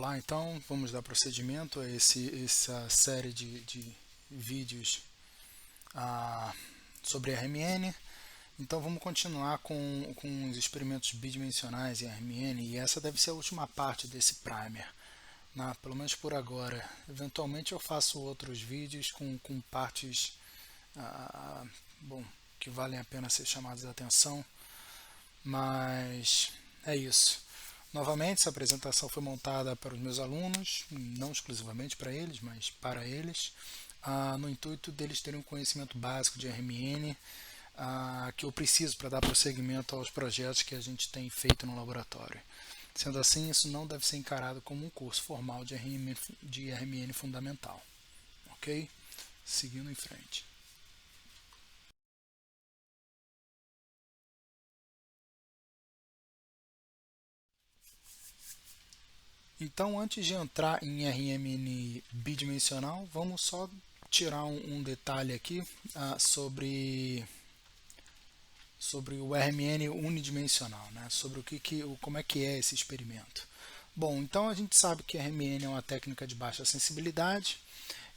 Olá, então vamos dar procedimento a essa série de vídeos sobre RMN. Então vamos continuar com os experimentos bidimensionais em RMN, e essa deve ser a última parte desse primer, né? Pelo menos por agora. Eventualmente eu faço outros vídeos com partes bom, que valem a pena ser chamadas a atenção, mas é isso. Novamente, essa apresentação foi montada para os meus alunos, não exclusivamente para eles, mas para eles, no intuito deles terem um conhecimento básico de RMN, que eu preciso para dar prosseguimento aos projetos que a gente tem feito no laboratório. Sendo assim, isso não deve ser encarado como um curso formal de RMN fundamental. Ok? Seguindo em frente. Então, antes de entrar em RMN bidimensional, vamos só tirar um detalhe aqui sobre o RMN unidimensional, né? Sobre como é que é esse experimento. Bom, então a gente sabe que RMN é uma técnica de baixa sensibilidade,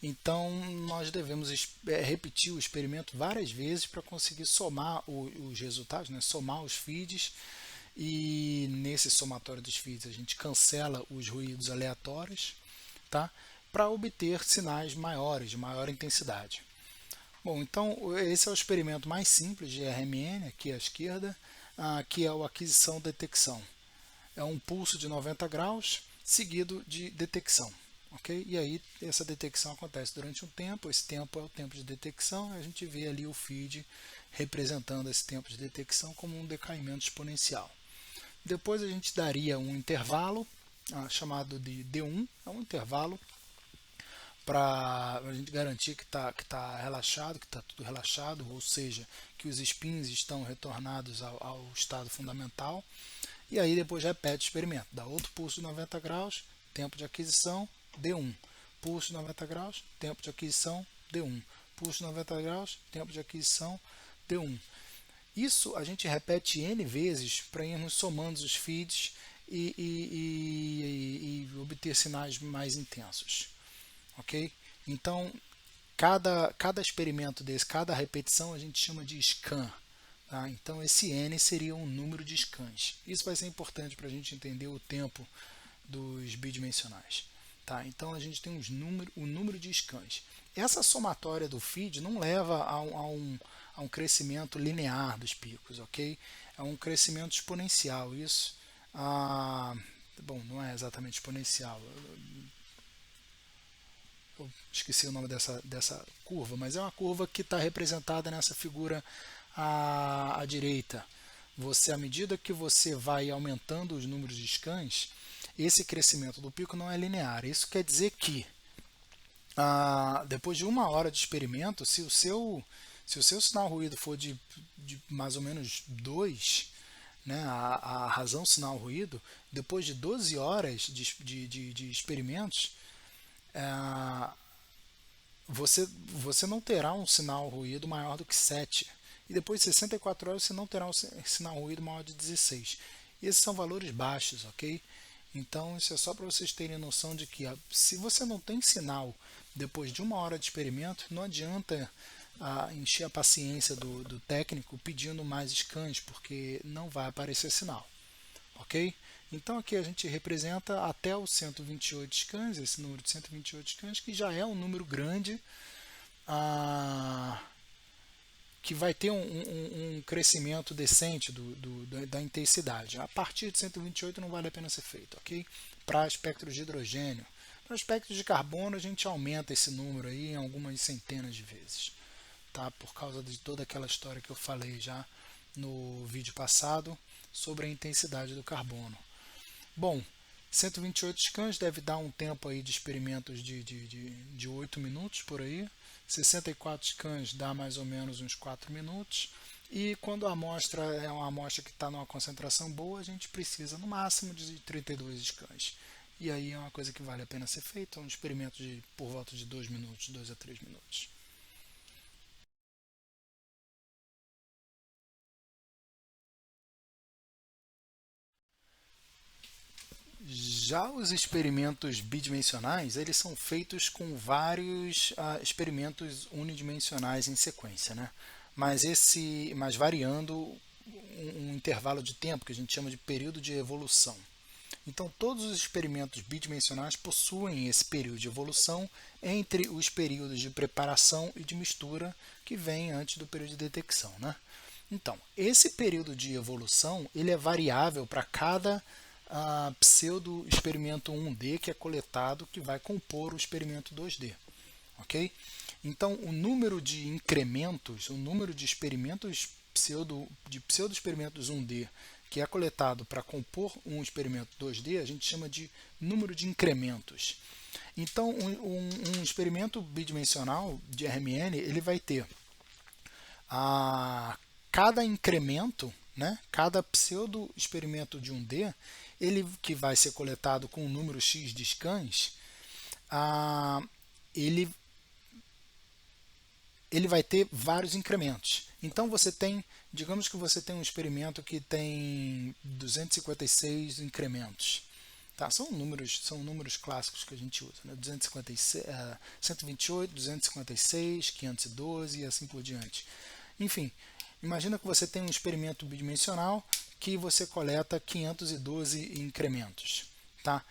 então nós devemos repetir o experimento várias vezes para conseguir somar os resultados, né? Somar os feeds, e nesse somatório dos feeds a gente cancela os ruídos aleatórios, tá? Para obter sinais maiores, de maior intensidade. Bom, então esse é o experimento mais simples de RMN, aqui à esquerda, que é o aquisição-detecção. É um pulso de 90 graus seguido de detecção. Okay? E aí essa detecção acontece durante um tempo, esse tempo é o tempo de detecção, e a gente vê ali o feed representando esse tempo de detecção como um decaimento exponencial. Depois a gente daria um intervalo chamado de D1, é um intervalo para a gente garantir que tá relaxado, que está tudo relaxado, ou seja, que os spins estão retornados ao estado fundamental. E aí depois repete o experimento, dá outro pulso de 90 graus, tempo de aquisição, D1. Pulso de 90 graus, tempo de aquisição, D1. Pulso de 90 graus, tempo de aquisição, D1. Isso a gente repete N vezes para irmos somando os feeds e obter sinais mais intensos. Ok? Então, cada experimento desse, cada repetição a gente chama de scan. Tá? Então, esse N seria um número de scans. Isso vai ser importante para a gente entender o tempo dos bidimensionais. Tá? Então, a gente tem o número de scans. Essa somatória do feed não leva a um crescimento linear dos picos, ok? É um crescimento exponencial. Isso, bom, não é exatamente exponencial. Eu esqueci o nome dessa curva, mas é uma curva que está representada nessa figura à direita. À medida que você vai aumentando os números de scans, esse crescimento do pico não é linear. Isso quer dizer que depois de uma hora de experimento, se o seu sinal ruído for de mais ou menos 2, né, a razão sinal ruído, depois de 12 horas de experimentos, você não terá um sinal ruído maior do que 7. E depois de 64 horas você não terá um sinal ruído maior de 16. E esses são valores baixos, ok? Então isso é só para vocês terem noção de que se você não tem sinal depois de uma hora de experimento, não adianta encher a paciência do técnico pedindo mais scans, porque não vai aparecer sinal. Ok? Então aqui a gente representa até os 128 scans, esse número de 128 scans, que já é um número grande, que vai ter um crescimento decente da intensidade. A partir de 128 não vale a pena ser feito, ok? Para espectros de hidrogênio. Para espectros de carbono a gente aumenta esse número aí em algumas centenas de vezes, tá? Por causa de toda aquela história que eu falei já no vídeo passado sobre a intensidade do carbono. Bom, 128 scans deve dar um tempo aí de experimentos de 8 minutos por aí. 64 scans dá mais ou menos uns 4 minutos. E quando a amostra é uma amostra que está numa concentração boa, a gente precisa no máximo de 32 scans. E aí é uma coisa que vale a pena ser feita, um experimento por volta de 2 minutos, 2 a 3 minutos. Já os experimentos bidimensionais, eles são feitos com vários experimentos unidimensionais em sequência, né? Mas variando um intervalo de tempo que a gente chama de período de evolução. Então, todos os experimentos bidimensionais possuem esse período de evolução entre os períodos de preparação e de mistura que vem antes do período de detecção, né? Então, esse período de evolução ele é variável para cada pseudo experimento 1D que é coletado, que vai compor o experimento 2D. Ok? Então, o número de incrementos, o número de experimentos pseudo experimentos 1D que é coletado para compor um experimento 2D, a gente chama de número de incrementos. Então, um experimento bidimensional de RMN, ele vai ter cada incremento, né, cada pseudo experimento de 1D, ele que vai ser coletado com um número X de scans, ele vai ter vários incrementos. Então você tem, digamos que você tem um experimento que tem 256 incrementos. Tá? São números clássicos que a gente usa, né? 256, 128, 256, 512 e assim por diante. Enfim, imagina que você tem um experimento bidimensional que você coleta 512 incrementos, tá?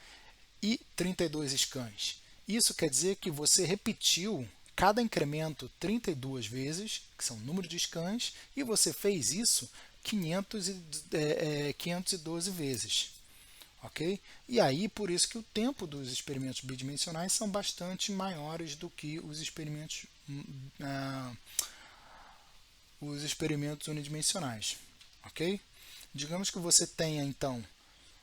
E 32 scans. Isso quer dizer que você repetiu cada incremento 32 vezes, que são o número de scans, e você fez isso 512 vezes. Ok? E aí, por isso que o tempo dos experimentos bidimensionais são bastante maiores do que os experimentos unidimensionais. Ok? Digamos que você tenha, então,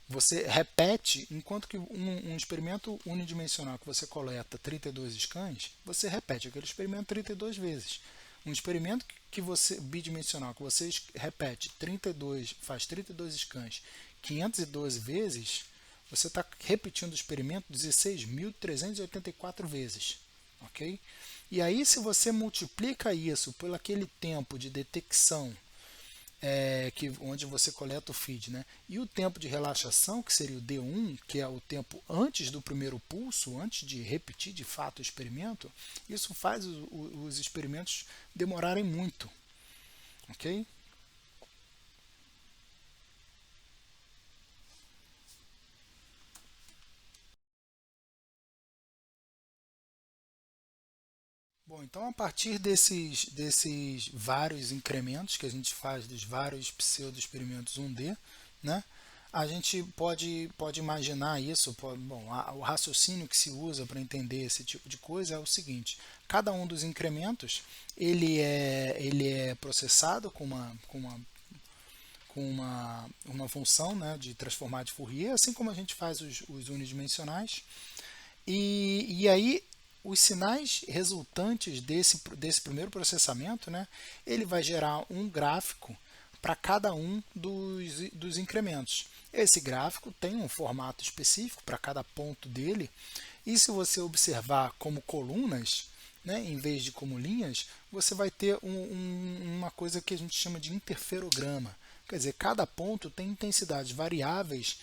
você repete, enquanto que um experimento unidimensional que você coleta 32 scans, você repete aquele experimento 32 vezes. Um experimento bidimensional que você repete 32, faz 32 scans 512 vezes, você está repetindo o experimento 16.384 vezes. Ok? E aí, se você multiplica isso por aquele tempo de detecção onde você coleta o feed, né? E o tempo de relaxação, que seria o D1, que é o tempo antes do primeiro pulso, antes de repetir de fato o experimento, isso faz os experimentos demorarem muito. Ok? Bom, então a partir desses vários incrementos que a gente faz dos vários pseudo-experimentos 1D, né, a gente pode imaginar isso. Bom, o raciocínio que se usa para entender esse tipo de coisa é o seguinte: cada um dos incrementos ele é processado com uma função, né, de transformar de Fourier, assim como a gente faz os unidimensionais. E aí os sinais resultantes desse primeiro processamento, né, ele vai gerar um gráfico para cada um dos incrementos. Esse gráfico tem um formato específico para cada ponto dele, e se você observar como colunas, né, em vez de como linhas, você vai ter uma coisa que a gente chama de interferograma. Quer dizer, cada ponto tem intensidades variáveis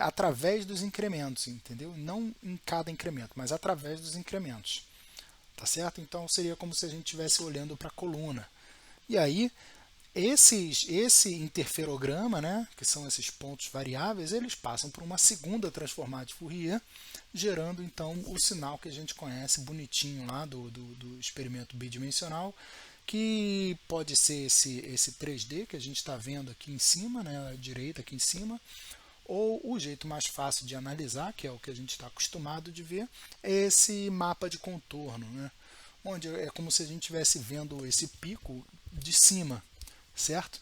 através dos incrementos, entendeu? Não em cada incremento, mas através dos incrementos. Tá certo? Então seria como se a gente estivesse olhando para a coluna. E aí, esse interferograma, né, que são esses pontos variáveis, eles passam por uma segunda transformada de Fourier, gerando então o sinal que a gente conhece bonitinho lá do experimento bidimensional, que pode ser esse 3D que a gente está vendo aqui em cima, né, à direita aqui em cima, ou o jeito mais fácil de analisar, que é o que a gente está acostumado de ver, é esse mapa de contorno, né, onde é como se a gente estivesse vendo esse pico de cima, certo?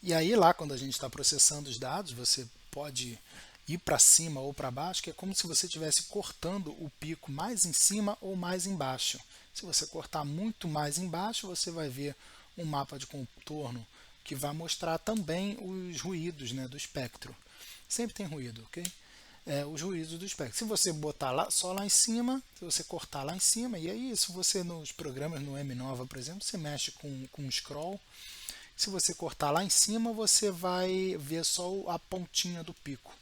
E aí lá, quando a gente está processando os dados, você pode ir para cima ou para baixo, que é como se você estivesse cortando o pico mais em cima ou mais embaixo. Se você cortar muito mais embaixo, você vai ver um mapa de contorno que vai mostrar também os ruídos, né, do espectro. Sempre tem ruído, ok? Os ruídos do espectro. Se você botar só lá em cima, se você cortar lá em cima, e aí se você nos programas no MNOVA, por exemplo, você mexe com o scroll, se você cortar lá em cima, você vai ver só a pontinha do pico.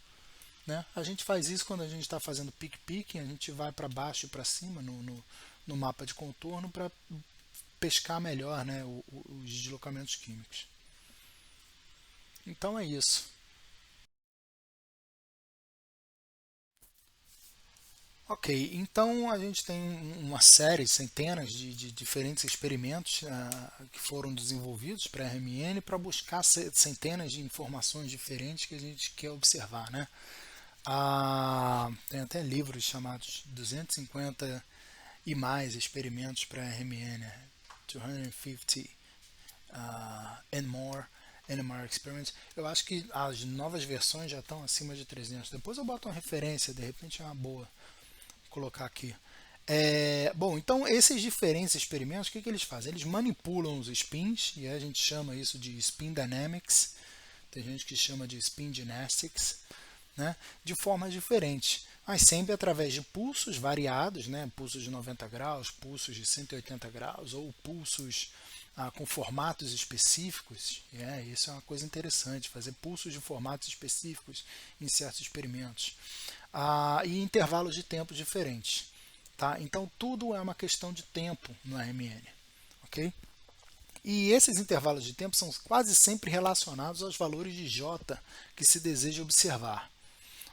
né? A gente faz isso quando a gente está fazendo pick-picking, a gente vai para baixo e para cima no mapa de contorno para pescar melhor, né, os deslocamentos químicos. Então é isso. Ok, então a gente tem uma série, centenas de diferentes experimentos que foram desenvolvidos para RMN para buscar centenas de informações diferentes que a gente quer observar, né? Tem até livros chamados 250 e mais experimentos para RMN, 250 and more NMR experiments. Eu acho que as novas versões já estão acima de 300. Depois eu boto uma referência, de repente é uma boa colocar aqui. Bom, então esses diferentes experimentos, o que eles fazem? Eles manipulam os spins, e a gente chama isso de spin dynamics, tem gente que chama de spin gymnastics, né, de formas diferentes, mas sempre através de pulsos variados, né, pulsos de 90 graus, pulsos de 180 graus, ou pulsos com formatos específicos. Isso é uma coisa interessante, fazer pulsos de formatos específicos em certos experimentos. E intervalos de tempo diferentes. Tá? Então tudo é uma questão de tempo no RMN. Ok? E esses intervalos de tempo são quase sempre relacionados aos valores de J que se deseja observar.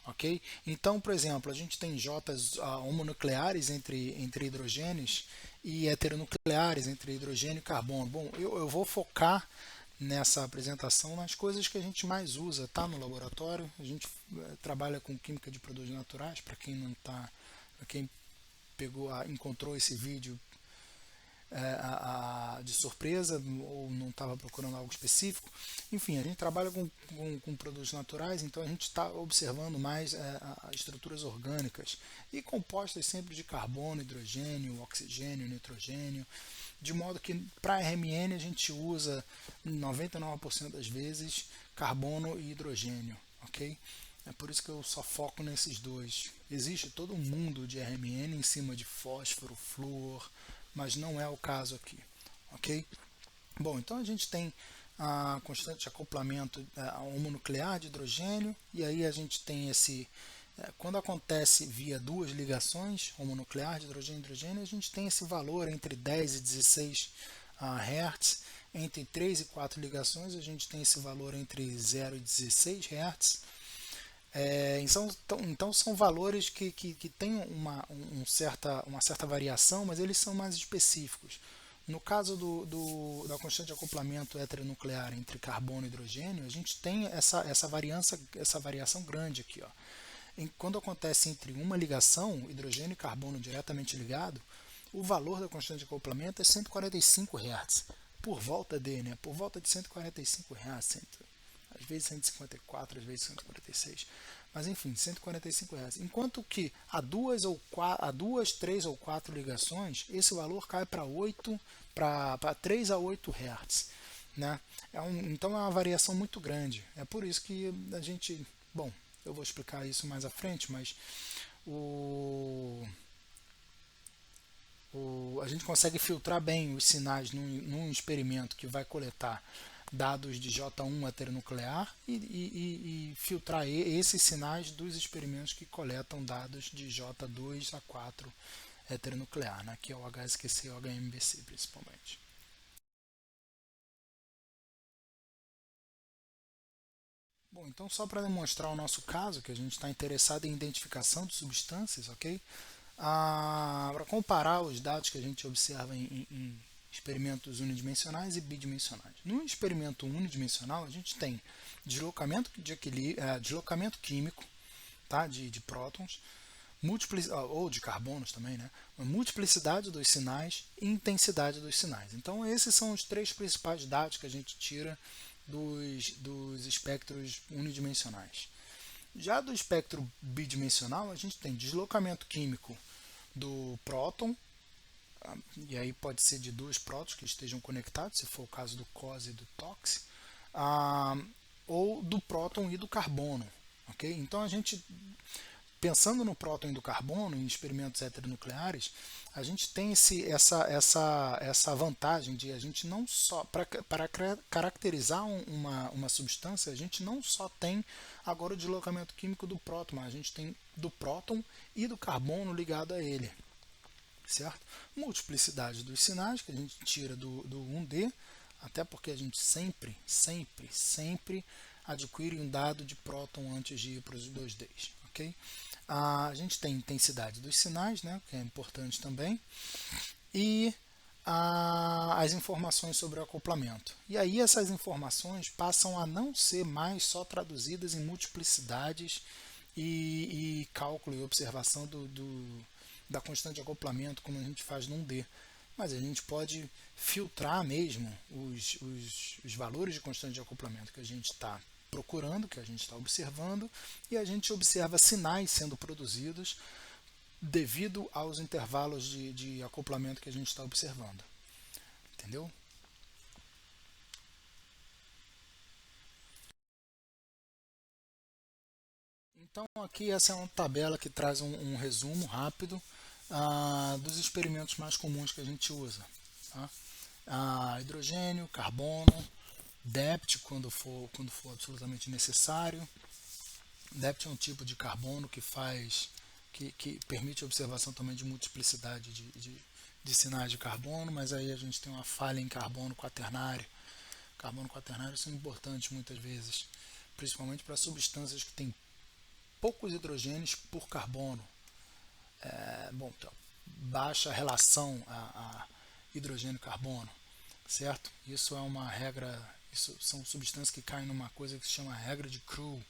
Ok? Então, por exemplo, a gente tem J's homonucleares entre hidrogênios e heteronucleares entre hidrogênio e carbono. Bom, eu vou focar nessa apresentação nas coisas que a gente mais usa, tá, no laboratório. A gente trabalha com química de produtos naturais, para quem não tá, para quem encontrou esse vídeo de surpresa ou não estava procurando algo específico. Enfim, a gente trabalha com produtos naturais, então a gente está observando mais estruturas orgânicas e compostas sempre de carbono, hidrogênio, oxigênio, nitrogênio, de modo que para RMN a gente usa 99% das vezes carbono e hidrogênio, ok? É por isso que eu só foco nesses dois. Existe todo um mundo de RMN em cima de fósforo, flúor, mas não é o caso aqui, ok? Bom, então a gente tem a constante acoplamento homonuclear de hidrogênio, e aí a gente tem quando acontece via duas ligações homonuclear de hidrogênio e hidrogênio, a gente tem esse valor entre 10 e 16 Hz. Entre 3 e 4 ligações, a gente tem esse valor entre 0 e 16 Hz. Então são valores que têm uma certa variação, mas eles são mais específicos. No caso da constante de acoplamento heteronuclear entre carbono e hidrogênio, a gente tem essa variação grande aqui. Ó. Quando acontece entre uma ligação, hidrogênio e carbono diretamente ligado, o valor da constante de acoplamento é 145 Hz, por volta por volta de 145 Hz, às vezes 154, às vezes 146, mas enfim, 145 Hz. Enquanto que a duas, 3 ou 4 ligações, esse valor cai para 3 a 8 Hz. Né? Então é uma variação muito grande. É por isso que a gente, bom, eu vou explicar isso mais à frente, mas a gente consegue filtrar bem os sinais num experimento que vai coletar dados de J1 heteronuclear e filtrar esses sinais dos experimentos que coletam dados de J2 a 4 heteronuclear, né, que é o HSQC e o HMBC principalmente. Bom, então só para demonstrar o nosso caso, que a gente está interessado em identificação de substâncias, ok? Para comparar os dados que a gente observa em experimentos unidimensionais e bidimensionais. No experimento unidimensional, a gente tem deslocamento deslocamento químico, tá, de prótons, ou de carbonos também, né? Multiplicidade dos sinais e intensidade dos sinais. Então, esses são os três principais dados que a gente tira dos espectros unidimensionais. Já do espectro bidimensional, a gente tem deslocamento químico do próton, e aí pode ser de dois prótons que estejam conectados, se for o caso do COS e do TOX, ou do próton e do carbono. Okay? Então a gente, pensando no próton e do carbono, em experimentos heteronucleares, a gente tem essa vantagem de a gente não só, para caracterizar uma substância, a gente não só tem agora o deslocamento químico do próton, mas a gente tem do próton e do carbono ligado a ele, certo? Multiplicidade dos sinais que a gente tira do 1D, até porque a gente sempre adquire um dado de próton antes de ir para os 2Ds, ok? A gente tem intensidade dos sinais, né, que é importante também, e as informações sobre o acoplamento. E aí essas informações passam a não ser mais só traduzidas em multiplicidades e cálculo e observação da constante de acoplamento, como a gente faz num D. Mas a gente pode filtrar mesmo os valores de constante de acoplamento que a gente está procurando, que a gente está observando, e a gente observa sinais sendo produzidos devido aos intervalos de acoplamento que a gente está observando. Entendeu? Então aqui essa é uma tabela que traz um resumo rápido dos experimentos mais comuns que a gente usa. Tá? Hidrogênio, carbono, DEPT quando for absolutamente necessário. DEPT é um tipo de carbono que permite a observação também de multiplicidade de sinais de carbono, mas aí a gente tem uma falha em carbono quaternário. Carbono quaternário são importantes muitas vezes, principalmente para substâncias que têm poucos hidrogênios por carbono. Então, baixa relação a hidrogênio-carbono, certo? Isso é uma regra, isso são substâncias que caem numa coisa que se chama regra de Crew.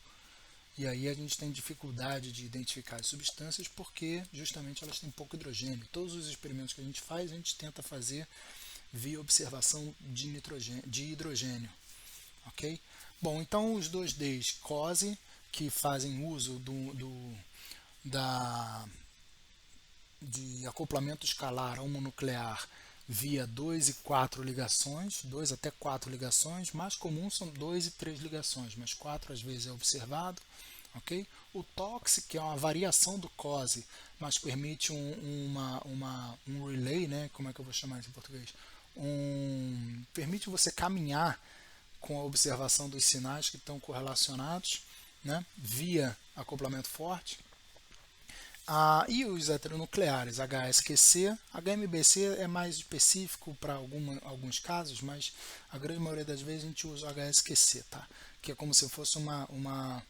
E aí a gente tem dificuldade de identificar as substâncias porque justamente elas têm pouco hidrogênio. Todos os experimentos que a gente faz, a gente tenta fazer via observação de hidrogênio. Ok? Bom, então os 2Ds COSE, que fazem uso de acoplamento escalar homonuclear via 2 e 4 ligações, 2 até 4 ligações, mais comum são 2 e 3 ligações, mas 4 às vezes é observado. Okay? O TOX, que é uma variação do COSE, mas permite um relay, né? Como é que eu vou chamar isso em português? Permite você caminhar com a observação dos sinais que estão correlacionados, né? Via acoplamento forte. E os heteronucleares, HSQC, HMBC é mais específico para alguns casos, mas a grande maioria das vezes a gente usa o HSQC, tá? Que é como se fosse uma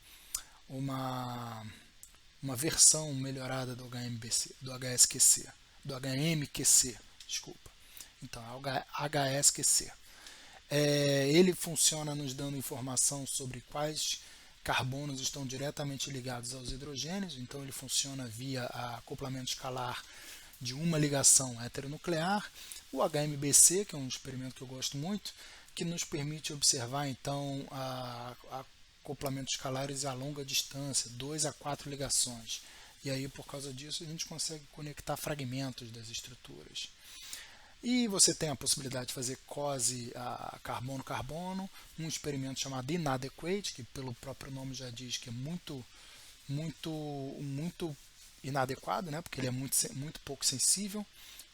versão melhorada do HMBC, do HSQC, do HMQC, desculpa. Então é o HSQC. Ele funciona nos dando informação sobre quais carbonos estão diretamente ligados aos hidrogênios, então ele funciona via acoplamento escalar de uma ligação heteronuclear. O HMBC, que é um experimento que eu gosto muito, que nos permite observar então acoplamentos escalares a longa distância, 2 a 4 ligações. E aí, por causa disso, a gente consegue conectar fragmentos das estruturas. E você tem a possibilidade de fazer COSE carbono-carbono, um experimento chamado Inadequate, que pelo próprio nome já diz que é muito inadequado, né? Porque ele é muito pouco sensível,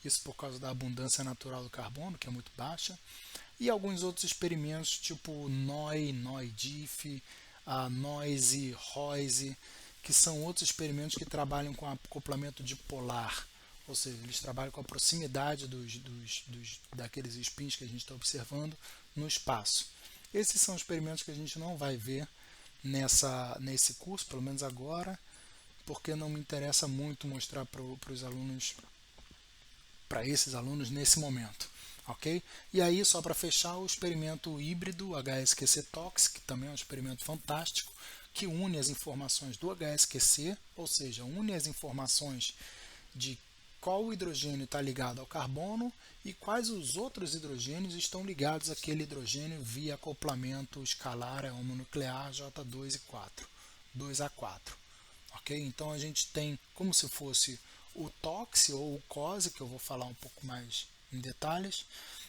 isso por causa da abundância natural do carbono, que é muito baixa. E alguns outros experimentos, tipo NOI-DIF, NOISE, ROISE, que são outros experimentos que trabalham com acoplamento dipolar, ou seja, eles trabalham com a proximidade daqueles spins que a gente está observando no espaço. Esses são experimentos que a gente não vai ver nesse curso, pelo menos agora, porque não me interessa muito mostrar para esses alunos nesse momento. Ok? E aí, só para fechar, o experimento híbrido HSQC-TOX, que também é um experimento fantástico, que une as informações do HSQC, ou seja, une as informações de qual hidrogênio está ligado ao carbono e quais os outros hidrogênios estão ligados àquele hidrogênio via acoplamento escalar homonuclear J2 e 4, 2 a 4. Ok? Então a gente tem como se fosse o TOX ou o COSE, que eu vou falar um pouco mais em detalhes,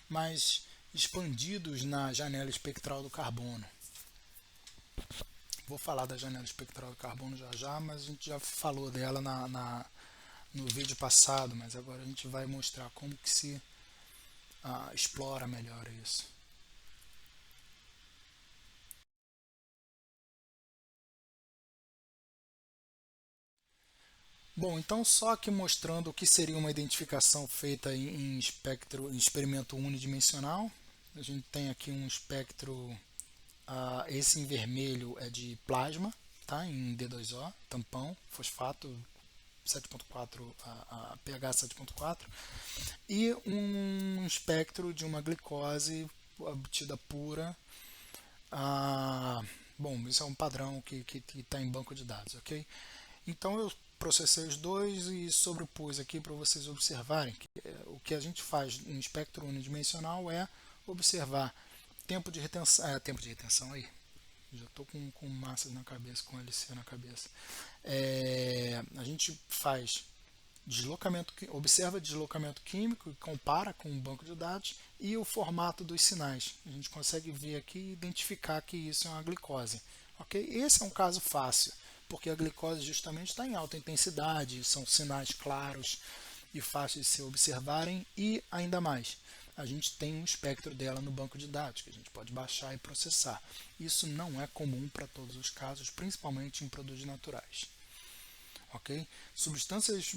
mas expandidos na janela espectral do carbono. vou falar da janela espectral de carbono já já, mas a gente já falou dela no vídeo passado, mas agora a gente vai mostrar como que se explora melhor isso. Bom, então só aqui mostrando o que seria uma identificação feita em experimento unidimensional. A gente tem aqui um espectro, esse em vermelho é de plasma, tá? Em D2O, tampão, fosfato 7.4, pH 7.4, e um espectro de uma glicose obtida pura. Bom, isso é um padrão que está em banco de dados, ok? Então eu processei os dois e sobrepus aqui para vocês observarem que o que a gente faz em espectro unidimensional é observar tempo de retenção aí. Já estou com massas na cabeça, com LC na cabeça. A gente faz deslocamento, observa deslocamento químico e compara com o banco de dados e o formato dos sinais. A gente consegue ver aqui e identificar que isso é uma glicose. Ok? Esse é um caso fácil, porque a glicose justamente está em alta intensidade, são sinais claros e fáceis de se observarem, e ainda mais, a gente tem um espectro dela no banco de dados que a gente pode baixar e processar. Isso não é comum para todos os casos, principalmente em produtos naturais. Ok? Substâncias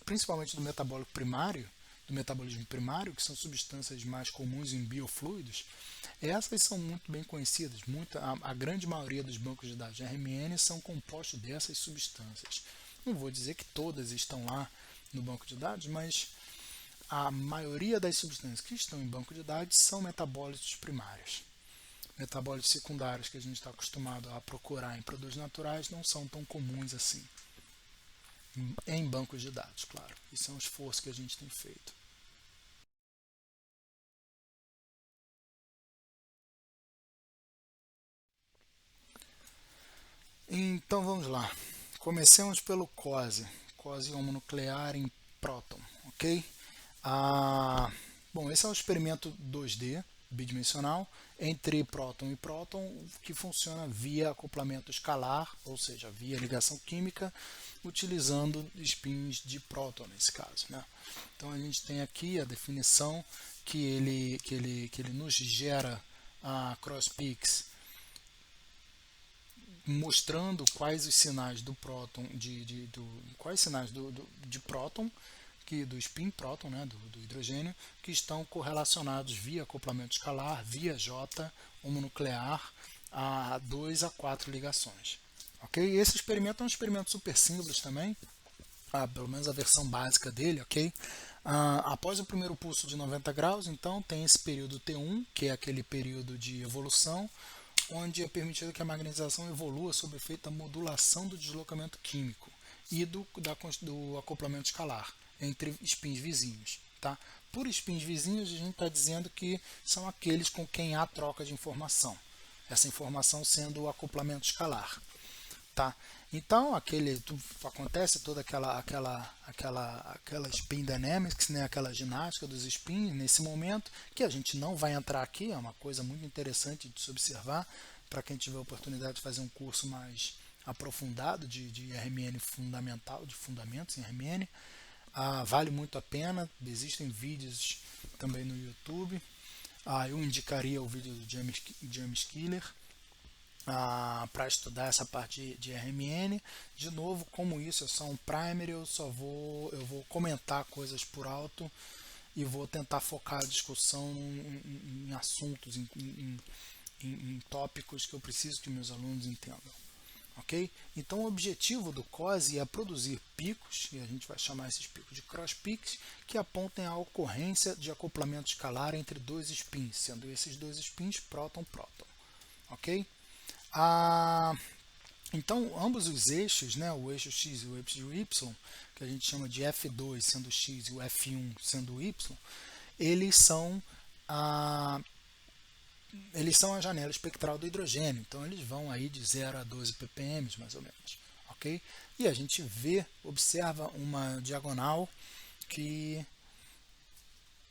principalmente do metabolismo primário, que são substâncias mais comuns em biofluidos, essas são muito bem conhecidas. A grande maioria dos bancos de dados de RMN são compostos dessas substâncias. Não vou dizer que todas estão lá no banco de dados, mas a maioria das substâncias que estão em banco de dados são metabólitos primários. Metabólitos secundários que a gente está acostumado a procurar em produtos naturais não são tão comuns assim em bancos de dados, claro. Isso é um esforço que a gente tem feito. Então vamos lá. Comecemos pelo COSE homonuclear em próton, ok? Bom, esse é um experimento 2D bidimensional entre próton e próton que funciona via acoplamento escalar, ou seja, via ligação química, utilizando spins de próton nesse caso, né? Então a gente tem aqui a definição que ele nos gera a cross-peaks mostrando quais os sinais do próton quais sinais de próton do spin próton, né, do hidrogênio, que estão correlacionados via acoplamento escalar, via J homonuclear a 2 a 4 ligações. Ok? Esse experimento é um experimento super simples também, pelo menos a versão básica dele, ok? Após o primeiro pulso de 90 graus, então tem esse período T1, que é aquele período de evolução, onde é permitido que a magnetização evolua sob efeito da modulação do deslocamento químico e do acoplamento escalar entre spins vizinhos. Tá? Por spins vizinhos, a gente está dizendo que são aqueles com quem há troca de informação. Essa informação sendo o acoplamento escalar. Tá? Então, acontece toda aquela spin dynamics, né? Aquela ginástica dos spins nesse momento, que a gente não vai entrar aqui, é uma coisa muito interessante de se observar para quem tiver a oportunidade de fazer um curso mais aprofundado de RMN fundamental, de fundamentos em RMN. Vale muito a pena, existem vídeos também no YouTube. Eu indicaria o vídeo do James Killer para estudar essa parte de RMN. De novo, como isso é só um primer, eu vou comentar coisas por alto e vou tentar focar a discussão em assuntos, em tópicos que eu preciso que meus alunos entendam. Ok? Então o objetivo do COSE é produzir picos, e a gente vai chamar esses picos de cross peaks, que apontem a ocorrência de acoplamento escalar entre dois spins, sendo esses dois spins próton-próton. Ok? Então ambos os eixos, né, o eixo X e o eixo Y, que a gente chama de F2 sendo X e o F1 sendo Y, eles são a janela espectral do hidrogênio, então eles vão aí de 0 a 12 ppm mais ou menos, ok? E a gente observa uma diagonal que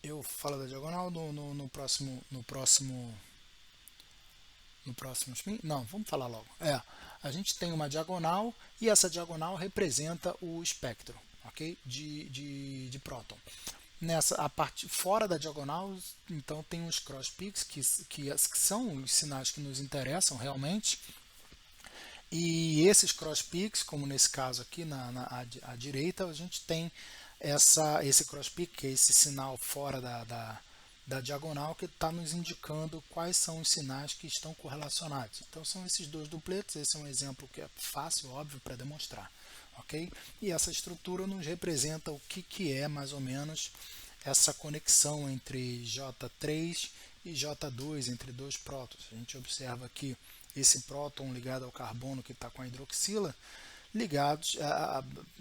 eu falo da diagonal no próximo no próximo spin? Não, vamos falar logo. A gente tem uma diagonal e essa diagonal representa o espectro, ok? De próton. Nessa, a parte fora da diagonal, então tem os cross peaks, que são os sinais que nos interessam realmente. E esses cross peaks, como nesse caso aqui à direita, a gente tem esse cross peak, que é esse sinal fora da diagonal, que está nos indicando quais são os sinais que estão correlacionados. Então são esses dois dupletos, esse é um exemplo que é fácil, óbvio, para demonstrar. Ok? E essa estrutura nos representa o que é mais ou menos essa conexão entre J3 e J2, entre dois prótons. A gente observa aqui esse próton ligado ao carbono que está com a hidroxila, ligados,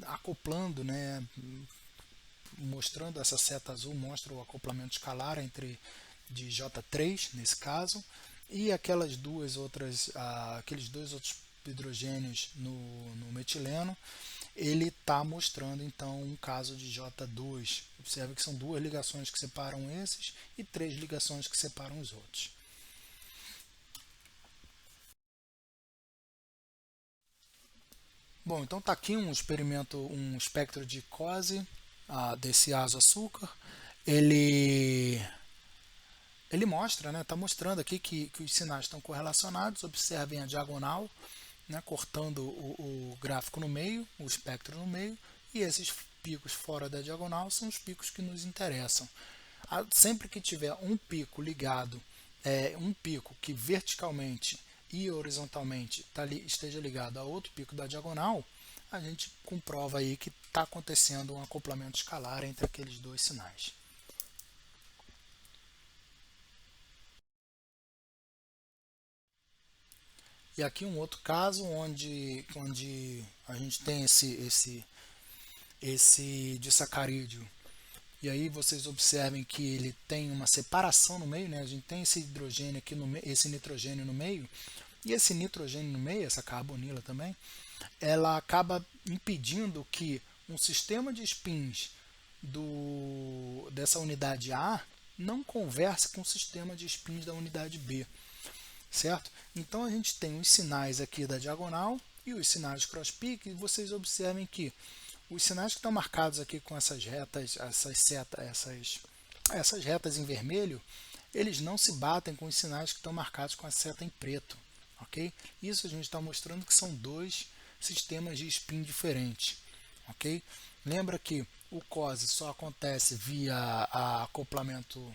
acoplando, né, mostrando essa seta azul, mostra o acoplamento escalar entre de J3, nesse caso, e aqueles dois outros hidrogênios no metileno, ele está mostrando então um caso de J2. Observe que são duas ligações que separam esses e três ligações que separam os outros. Bom, então está aqui um experimento, um espectro de COSE desse azo-açúcar. Ele mostra, né, está mostrando aqui que os sinais estão correlacionados. Observem a diagonal, né, cortando o gráfico no meio, o espectro no meio, e esses picos fora da diagonal são os picos que nos interessam. Sempre que tiver um pico ligado, um pico que verticalmente e horizontalmente esteja ligado a outro pico da diagonal, a gente comprova aí que está acontecendo um acoplamento escalar entre aqueles dois sinais. E aqui um outro caso onde a gente tem esse disacarídeo. E aí vocês observem que ele tem uma separação no meio, né? A gente tem esse hidrogênio aqui no meio, esse nitrogênio no meio, e esse nitrogênio no meio, essa carbonila também, ela acaba impedindo que um sistema de spins dessa unidade A não converse com o sistema de spins da unidade B, certo? Então a gente tem os sinais aqui da diagonal e os sinais cross-peak, e vocês observem que os sinais que estão marcados aqui com essas retas, essas retas em vermelho, eles não se batem com os sinais que estão marcados com a seta em preto, ok? Isso a gente está mostrando que são dois sistemas de spin diferentes, ok? Lembra que o COSE só acontece via acoplamento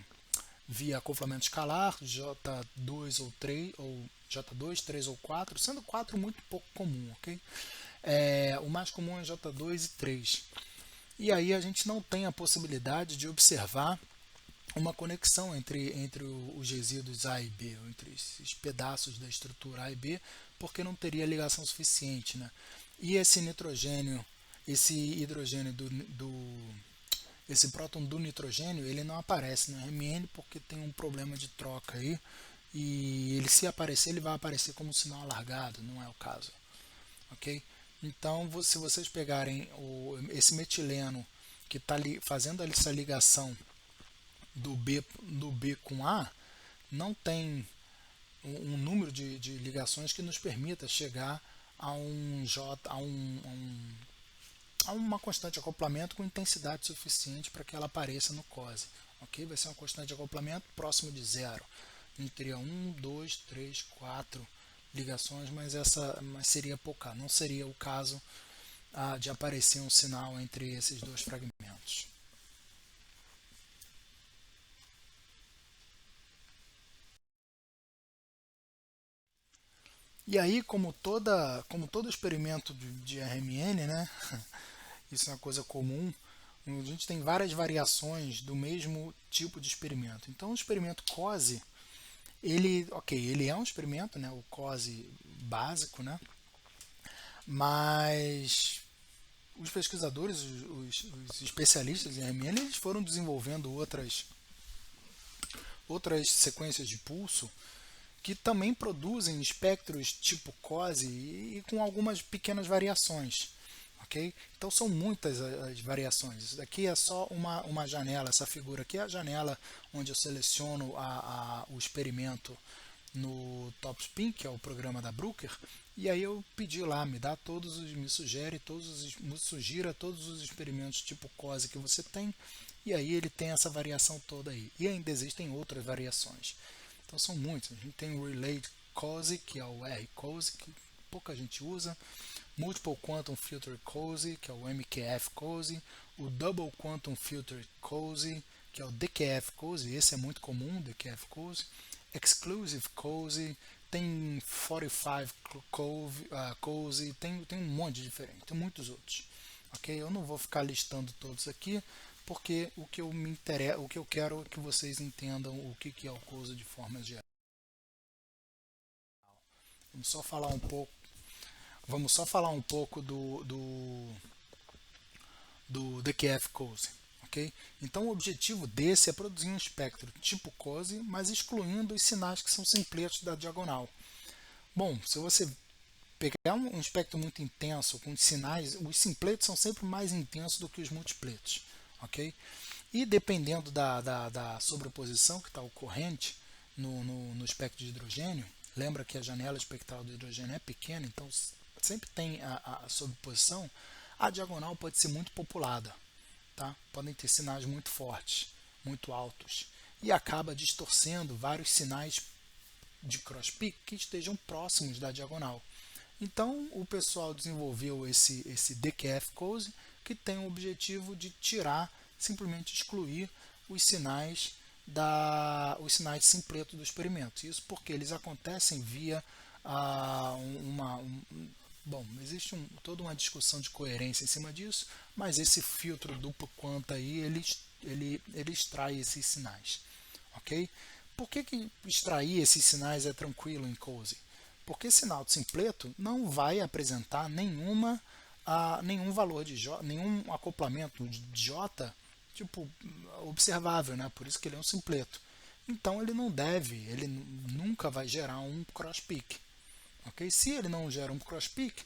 escalar, J2 ou 3, ou J2, 3 ou 4, sendo 4 muito pouco comum, ok? O mais comum é J2 e 3. E aí a gente não tem a possibilidade de observar uma conexão entre os resíduos A e B, entre esses pedaços da estrutura A e B, porque não teria ligação suficiente, né? E esse nitrogênio, esse hidrogênio esse próton do nitrogênio, ele não aparece no RMN porque tem um problema de troca aí, e ele, se aparecer, ele vai aparecer como sinal alargado, não é o caso, ok? Então, se vocês pegarem esse metileno que está fazendo essa ligação do B com A, não tem um número de ligações que nos permita chegar a uma constante de acoplamento com intensidade suficiente para que ela apareça no COSE. Ok? Vai ser uma constante de acoplamento próximo de zero. A gente teria 1, 2, 3, 4 ligações, mas seria pouca. Não seria o caso de aparecer um sinal entre esses dois fragmentos. E aí, como todo experimento de RMN, né, isso é uma coisa comum, a gente tem várias variações do mesmo tipo de experimento. Então, o experimento COSE, ele é um experimento, né, o COSE básico, né, mas os pesquisadores, os especialistas em RMN, eles foram desenvolvendo outras sequências de pulso que também produzem espectros tipo COSE e com algumas pequenas variações. Okay? Então são muitas as variações. Isso daqui é só uma janela. Essa figura aqui é a janela onde eu seleciono o experimento no Topspin, que é o programa da Brooker, e aí eu pedi lá, me sugira todos os experimentos tipo COSE que você tem, e aí ele tem essa variação toda aí. E ainda existem outras variações. Então são muitos. A gente tem o Relay COSE, que é o R-COSE, que pouca gente usa. Multiple Quantum Filter COSE, que é o MQF COSE. O Double Quantum Filter COSE, que é o DQF COSE. Esse é muito comum, DQF COSE. Exclusive COSE. Tem 45 COSE. Tem um monte de diferente. Tem muitos outros. Ok? Eu não vou ficar listando todos aqui, porque o que eu me interessa, o que eu quero é que vocês entendam o que é o COSE de forma geral. Vamos só falar um pouco, vamos só falar um pouco do DQF COSE. Okay? Então o objetivo desse é produzir um espectro tipo COSE, mas excluindo os sinais que são simpletos da diagonal. Bom, se você pegar um espectro muito intenso com sinais, os simpletos são sempre mais intensos do que os multipletos. Okay? E dependendo da sobreposição que está ocorrente no espectro de hidrogênio, lembra que a janela espectral do hidrogênio é pequena, então sempre tem a sobreposição, a diagonal pode ser muito populada. Tá? Podem ter sinais muito fortes, muito altos, e acaba distorcendo vários sinais de cross-peak que estejam próximos da diagonal. Então o pessoal desenvolveu esse DQF COSE, que tem o objetivo de tirar, simplesmente excluir os sinais os sinais de simpleto do experimento. Isso porque eles acontecem via bom, existe toda uma discussão de coerência em cima disso, mas esse filtro duplo quanta aí, ele extrai esses sinais. Ok? Por que extrair esses sinais é tranquilo em COSE? Porque sinal de simpleto não vai apresentar nenhum valor de J, nenhum acoplamento de J tipo observável, né? Por isso que ele é um simpleto. Então ele nunca vai gerar um cross-peak. Okay? Se ele não gera um cross-peak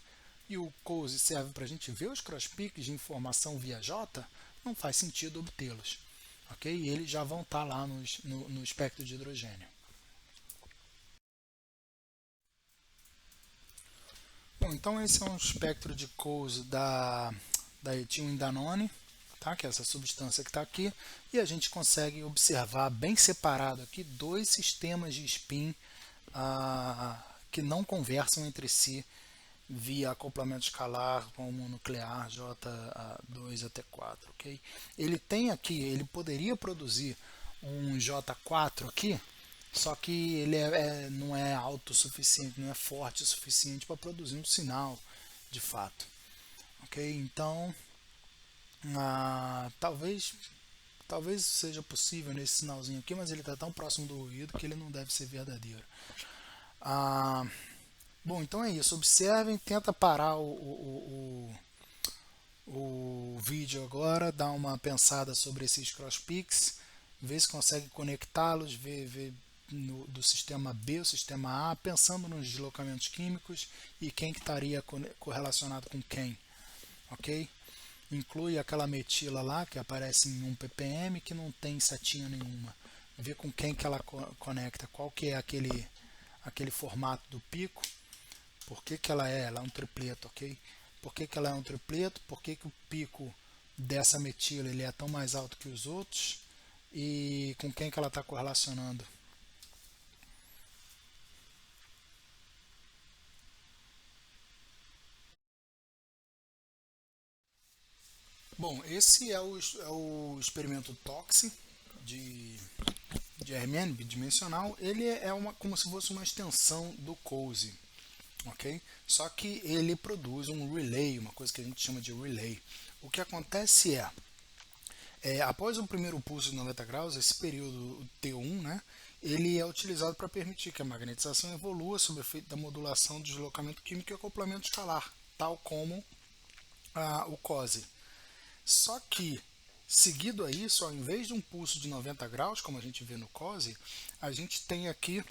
e o COSE serve para a gente ver os cross-peaks de informação via J, não faz sentido obtê-los. Okay? E eles já vão estar lá no espectro de hidrogênio. Bom, então esse é um espectro de COSE da etilindanoone, tá? Que é essa substância que está aqui, e a gente consegue observar bem separado aqui dois sistemas de spin que não conversam entre si via acoplamento escalar como nuclear J2 até 4. Okay? Ele tem aqui, ele poderia produzir um J4 aqui, só que ele não é alto o suficiente, não é forte o suficiente para produzir um sinal de fato. Okay? Então, talvez seja possível nesse sinalzinho aqui, mas ele está tão próximo do ruído que ele não deve ser verdadeiro. Bom, então é isso. Observem, tenta parar o vídeo agora, dá uma pensada sobre esses cross-peaks, vê se consegue conectá-los, vê do sistema B, o sistema A, pensando nos deslocamentos químicos e quem que estaria correlacionado com quem. Ok? Inclui aquela metila lá que aparece em 1 ppm que não tem setinha nenhuma. Vê com quem que ela conecta, qual que é aquele formato do pico, por que ela é um tripleto, ok? Por que ela é um tripleto, por que o pico dessa metila ele é tão mais alto que os outros e com quem que ela está correlacionando. Bom, esse é o experimento TOXI de RMN bidimensional. Ele é como se fosse uma extensão do COSE, ok? Só que ele produz um relay, uma coisa que a gente chama de relay. O que acontece após o primeiro pulso de 90 graus, esse período T1, né, ele é utilizado para permitir que a magnetização evolua sob o efeito da modulação do deslocamento químico e acoplamento escalar, tal como o COSE. Só que, seguido a isso, ao invés de um pulso de 90 graus, como a gente vê no COSE, a gente tem aqui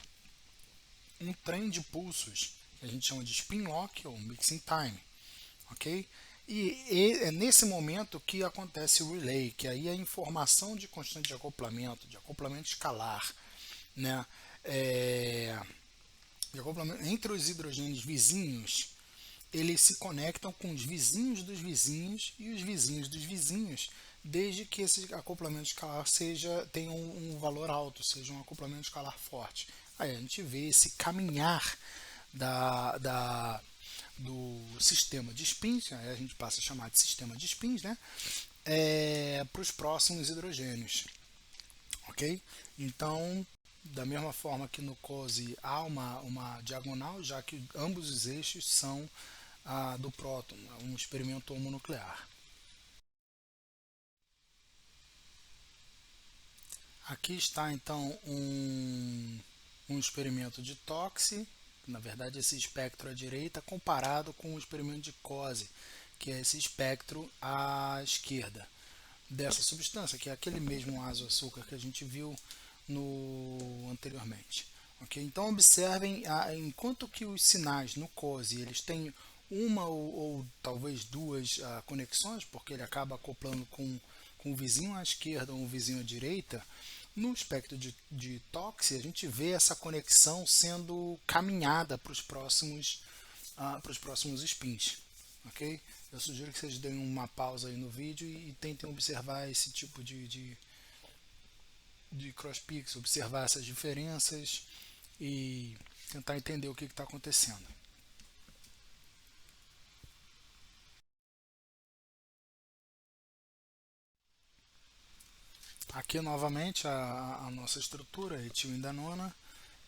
um trem de pulsos, que a gente chama de spin lock ou mixing time. Ok? E é nesse momento que acontece o relay, que aí a informação de constante de acoplamento escalar, né, entre os hidrogênios vizinhos, eles se conectam com os vizinhos dos vizinhos e os vizinhos dos vizinhos, desde que esse acoplamento escalar tenha um valor alto, seja um acoplamento escalar forte. Aí a gente vê esse caminhar do sistema de spins, aí a gente passa a chamar de sistema de spins, né? Para os próximos hidrogênios, ok? Então, da mesma forma que no COSE há uma diagonal, já que ambos os eixos são do próton, um experimento homonuclear. Aqui está então um experimento de Toxi, na verdade esse espectro à direita, comparado com o experimento de COSE, que é esse espectro à esquerda dessa substância, que é aquele mesmo azo-açúcar que a gente viu anteriormente. Okay? Então observem, enquanto que os sinais no COSE eles têm uma ou talvez duas conexões, porque ele acaba acoplando com o vizinho à esquerda ou o vizinho à direita, no espectro de Toxi a gente vê essa conexão sendo caminhada para os próximos spins. Ok? Eu sugiro que vocês deem uma pausa aí no vídeo e tentem observar esse tipo de cross-pix, observar essas diferenças e tentar entender o que está acontecendo. Aqui novamente a nossa estrutura, etilindanoona,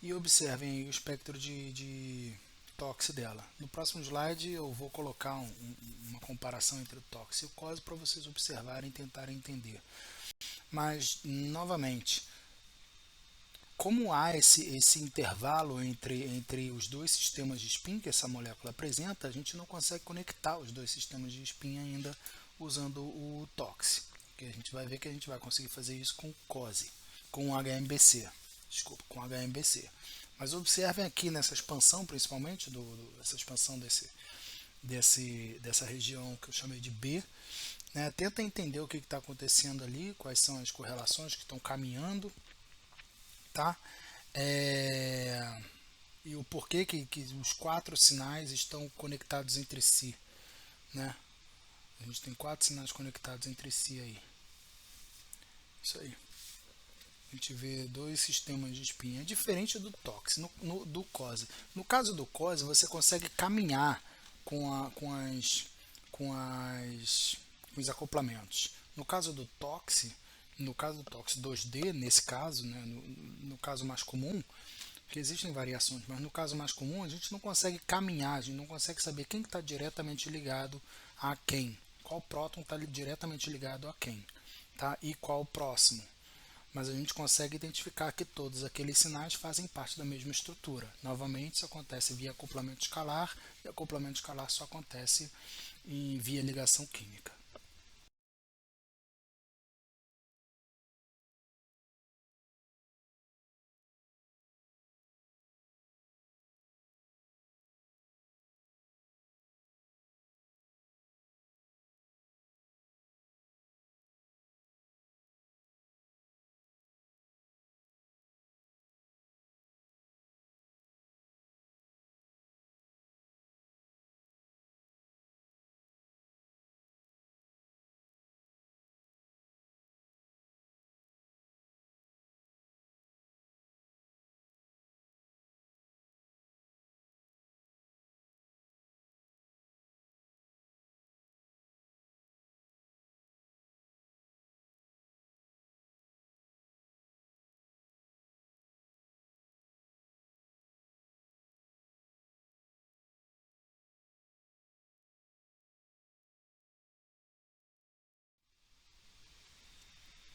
e observem aí o espectro de tox dela. No próximo slide eu vou colocar uma comparação entre o tox e o COSE para vocês observarem e tentarem entender. Mas, novamente, como há esse intervalo entre os dois sistemas de spin que essa molécula apresenta, a gente não consegue conectar os dois sistemas de spin ainda usando o TOX. Que a gente vai ver que a gente vai conseguir fazer isso com COSE, com HMBC. Desculpa, com HMBC. Mas observem aqui nessa expansão, principalmente, essa expansão dessa região que eu chamei de B, né? Tenta entender o que está acontecendo ali, quais são as correlações que estão caminhando, tá? E o porquê que os quatro sinais estão conectados entre si, né? A gente tem quatro sinais conectados entre si aí. Isso aí. A gente vê dois sistemas de espinha. É diferente do TOX, do COSE. No caso do COSE, você consegue caminhar com os acoplamentos. No caso do TOX 2D, nesse caso, né, no caso mais comum, que existem variações, mas no caso mais comum a gente não consegue caminhar, a gente não consegue saber quem está diretamente ligado a quem, qual próton está diretamente ligado a quem, tá? E qual o próximo. Mas a gente consegue identificar que todos aqueles sinais fazem parte da mesma estrutura. Novamente, isso acontece via acoplamento escalar, e acoplamento escalar só acontece via ligação química.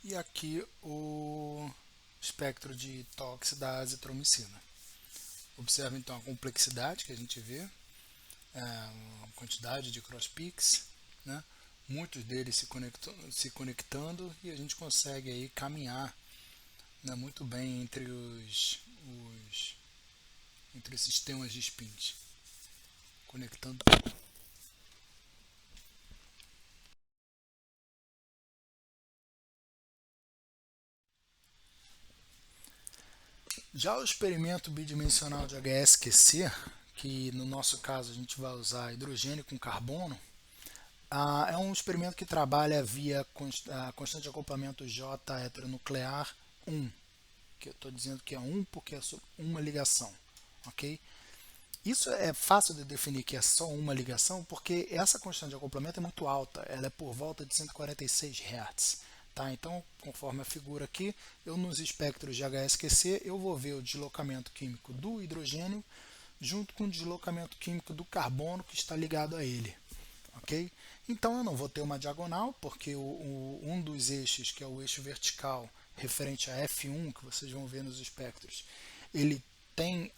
E aqui o espectro de tox da azitromicina. Observe então a complexidade que a gente vê, a quantidade de cross-peaks, né? Muitos deles se conectando e a gente consegue aí caminhar, né, muito bem entre os sistemas de spins, conectando. Já o experimento bidimensional de HSQC, que no nosso caso a gente vai usar hidrogênio com carbono, é um experimento que trabalha via constante de acoplamento J heteronuclear 1, que eu estou dizendo que é 1 porque é uma ligação, ok? Isso é fácil de definir que é só uma ligação porque essa constante de acoplamento é muito alta, ela é por volta de 146 Hz. Tá? Então, conforme a figura aqui, eu nos espectros de HSQC eu vou ver o deslocamento químico do hidrogênio junto com o deslocamento químico do carbono que está ligado a ele. Ok? Então eu não vou ter uma diagonal, porque um dos eixos, que é o eixo vertical, referente a F1, que vocês vão ver nos espectros, ele tem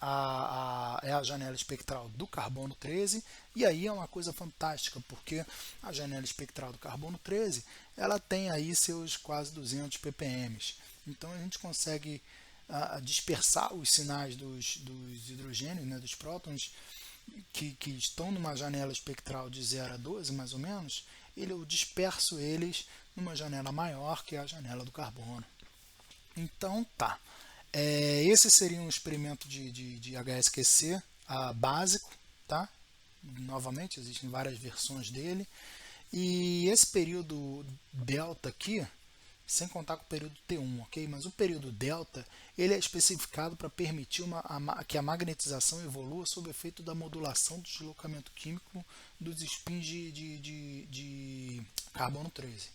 é a janela espectral do carbono 13, e aí é uma coisa fantástica, porque a janela espectral do carbono 13, ela tem aí seus quase 200 ppm. Então a gente consegue dispersar os sinais dos hidrogênios, né, dos prótons, que estão numa janela espectral de 0 a 12, mais ou menos, eu disperso eles numa janela maior, que é a janela do carbono. Então, tá. Esse seria um experimento de HSQC básico, tá? Novamente, existem várias versões dele. E esse período delta aqui, sem contar com o período T1, ok? Mas o período delta ele é especificado para permitir que a magnetização evolua sob efeito da modulação do deslocamento químico dos spins de carbono 13.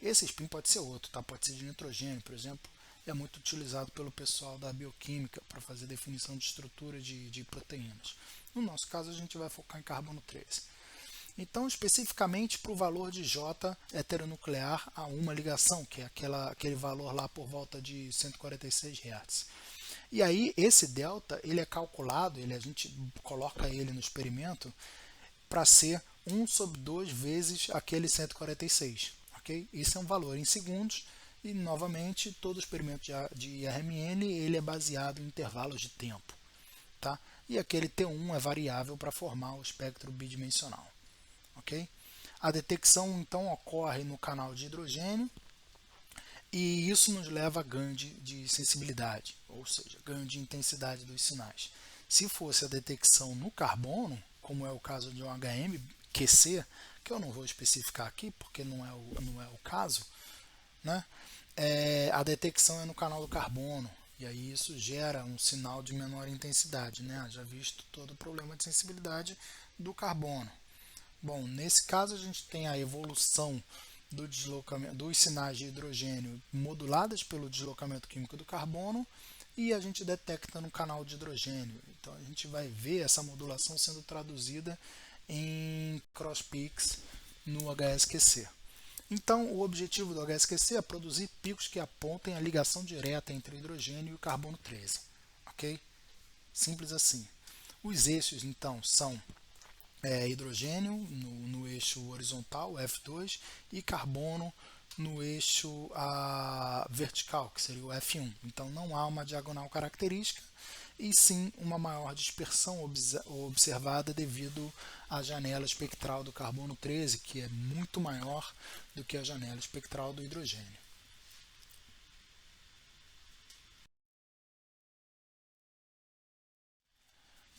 Esse spin pode ser outro, tá? Pode ser de nitrogênio, por exemplo. É muito utilizado pelo pessoal da bioquímica para fazer definição de estrutura de proteínas. No nosso caso, a gente vai focar em carbono 13. Então, especificamente para o valor de J heteronuclear a uma ligação, que é aquele valor lá por volta de 146 Hz. E aí, esse delta, ele é calculado, a gente coloca ele no experimento para ser 1 sobre 2 vezes aquele 146. Okay? Isso é um valor em segundos e, novamente, todo experimento de RMN ele é baseado em intervalos de tempo. Tá? E aquele T1 é variável para formar o espectro bidimensional. Okay? A detecção então ocorre no canal de hidrogênio e isso nos leva a ganho de sensibilidade, ou seja, ganho de intensidade dos sinais. Se fosse a detecção no carbono, como é o caso de um HMQC, que eu não vou especificar aqui porque não é o caso, né? A detecção é no canal do carbono e aí isso gera um sinal de menor intensidade, né? Já visto todo o problema de sensibilidade do carbono. Bom, nesse caso a gente tem a evolução do deslocamento dos sinais de hidrogênio moduladas pelo deslocamento químico do carbono e a gente detecta no canal de hidrogênio. Então a gente vai ver essa modulação sendo traduzida em cross-peaks no HSQC. Então o objetivo do HSQC é produzir picos que apontem a ligação direta entre o hidrogênio e o carbono 13. Ok? Simples assim. Os eixos então são hidrogênio no eixo horizontal, F2, e carbono no eixo vertical, que seria o F1. Então não há uma diagonal característica, e sim uma maior dispersão observada devido à janela espectral do carbono 13, que é muito maior do que a janela espectral do hidrogênio.